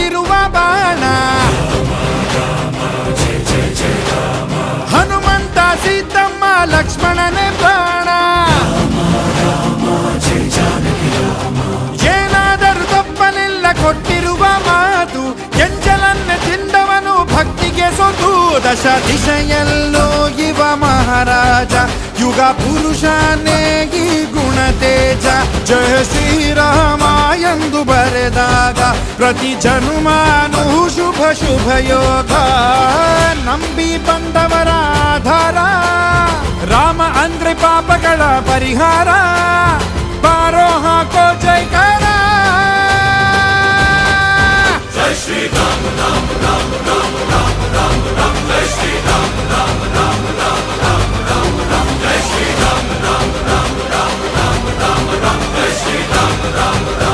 ಕೊಟ್ಟಿರುವ ಬಾಣ. ಹನುಮಂತ ಸೀತಮ್ಮ ಲಕ್ಷ್ಮಣನೇ ಪ್ರಾಣ. ಏನಾದರೂ ತಪ್ಪಲಿಲ್ಲ ಕೊಟ್ಟಿರುವ ಮಾತು, ಕೆಂಚಲನ್ನೇ ತಿಂದವನು ಭಕ್ತಿಗೆ ಸೊತು. ದಶ ದಿಶೆಯಲ್ಲೂ ಇವ ಮಹಾರಾಜ, ಯುಗ ಪುರುಷನೇ ಈ ಗುಣ ತೇಜ. ಜಯ ಶ್ರೀರಾಮ ಎಂದು ಬರೆದಾಗ ಪ್ರತಿ ಜನುಮಾನು ಶುಭ ಶುಭ ಯೋಗ. ನಂಬಿ ಬಂದವರ ಆಧಾರ, ರಾಮ ಅಂದ್ರೆ ಪಾಪಗಳ ಪರಿಹಾರ. ಬಾರೋ ಹಾಕೋ ಜೈಕಾರ.